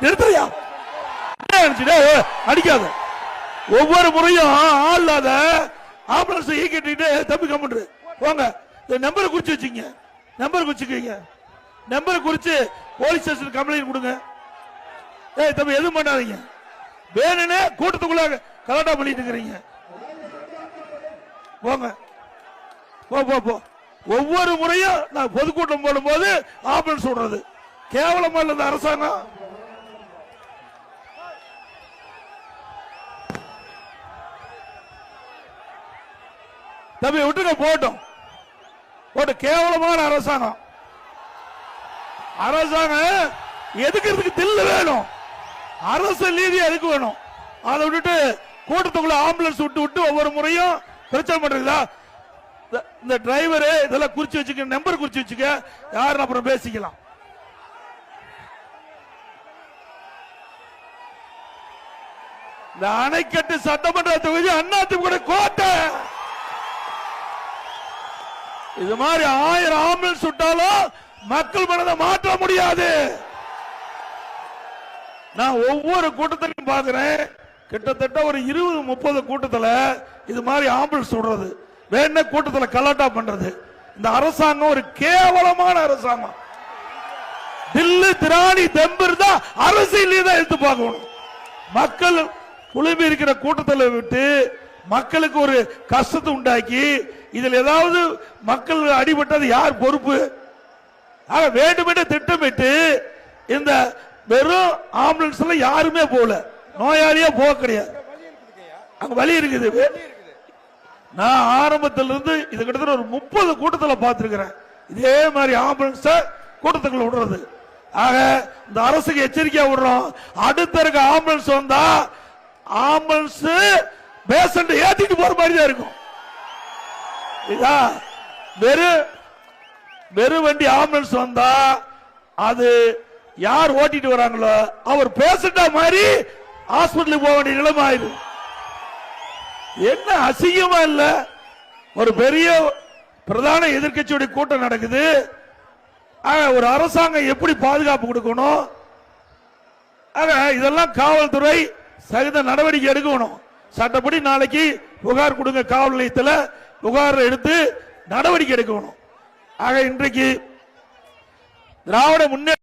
நிறுத்தையா அடிக்காத. ஒவ்வொரு முறையும் ஆளாத ஆம்புலன்ஸ் ஈக்கிட்டு தம்பி கம்ப்யூட்டர் போங்க. நம்பரை குறிச்சு வச்சுங்க, நம்பர் குறிச்சுக்கீங்க, நம்பரை குறிச்சு போலீஸ் ஸ்டேஷன் கம்ப்ளைண்ட் கொடுங்க. தம்பி எதுவும் பண்ணாதீங்க, வேணுன்னு கூட்டத்துக்குள்ள கலாட்டா பண்ணிட்டு இருக்கிறீங்க. போங்க போ போ போ. ஒவ்வொரு முறையும் நான் பொதுக்கூட்டம் போடும் போது ஆம்புலன்ஸ் விடுறது கேவலமா இல்ல அரசாங்கம். தம்பி விட்டுங்க போட்டோம் போட்டு. கேவலமான அரசாங்கம். அரசாங்கம் எதுக்கிறதுக்கு தில்லு வேணும், அரசு நீதி எதுக்கு வேணும். அதை விட்டுட்டு கூட்டத்துக்குள்ள ஆம்புலன்ஸ் விட்டு விட்டு ஒவ்வொரு முறையும் பிரச்சனை பண்றீங்களா? இந்த டிரைவர் இதெல்லாம் குறிச்சு வச்சுக்க, நம்பர் குறிச்சு வச்சுக்க, யாரும் அப்புறம் பேசிக்கலாம். இந்த அணைக்கட்டு சட்டமன்ற தொகுதி அதிமுக கோட்டை. இது மாதிரி 1000 ஆம்புலன்ஸ் விட்டாலும் மக்கள் மனதை மாற்ற முடியாது. நான் ஒவ்வொரு கூட்டத்திலையும் பாக்குறேன், கிட்டத்தட்ட ஒரு 20-30 கூட்டத்தில் இது மாதிரி ஆம்புலன்ஸ் விடுறது, வேணா கூட்டத்தில் கலாட்டா பண்றது. இந்த அரசாங்கம் ஒரு கேவலமான அரசாங்கம். தில்லு திராணி தெம்பு தான் அரசியல் தான் எடுத்து பார்க்கணும். மக்கள் குழுமி இருக்கிற கூட்டத்தில் விட்டு மக்களுக்கு ஒரு கஷ்டத்தை உண்டாக்கி இதில் ஏதாவது மக்கள் அடிபட்டது யார் பொறுப்பு? வேண்டுமென்று திட்டமிட்டு இந்த வெறும் ஆம்புலன்ஸ்ல யாருமே போகல, நோயாளியே போக கிடையாது, அங்க வலி இருக்குது. நான் ஆரம்பத்திலிருந்து இது கிட்டத்தட்ட ஒரு 30 கூட்டத்தில் பார்த்திருக்கிறேன் இதே மாதிரி ஆம்புலன்ஸ் கூட்டத்துக்குள்ள விடுறது. ஆக இந்த அரசுக்கு எச்சரிக்கையா விடுறோம், அடுத்த இருக்க ஆம்புலன்ஸ் வந்தா ஆம்புலன்ஸ் பேஷண்ட் ஏத்திட்டு போற மாதிரி தான் இருக்கும். வெறும் வண்டி ஆம்புலன்ஸ் வந்தா அது யார் ஓட்டிட்டு வராங்களோ அவர் பேஷண்டா மாதிரி ஹாஸ்பிட்டலுக்கு போக வேண்டிய நிலைமை ஆயிடும். என்ன அசிங்கமா இல்ல? ஒரு பெரிய பிரதான எதிர்க்கட்சியுடைய கூட்டம் நடக்குது, ஒரு அரசாங்கம் எப்படி பாதுகாப்பு கொடுக்கணும்? இதெல்லாம் காவல்துறை சகித நடவடிக்கை எடுக்கணும். சட்டப்படி நாளைக்கு புகார் கொடுங்க, காவல் நிலையத்தில் புகார் எடுத்து நடவடிக்கை எடுக்கணும். ஆக இன்றைக்கு திராவிட முன்னேற்ற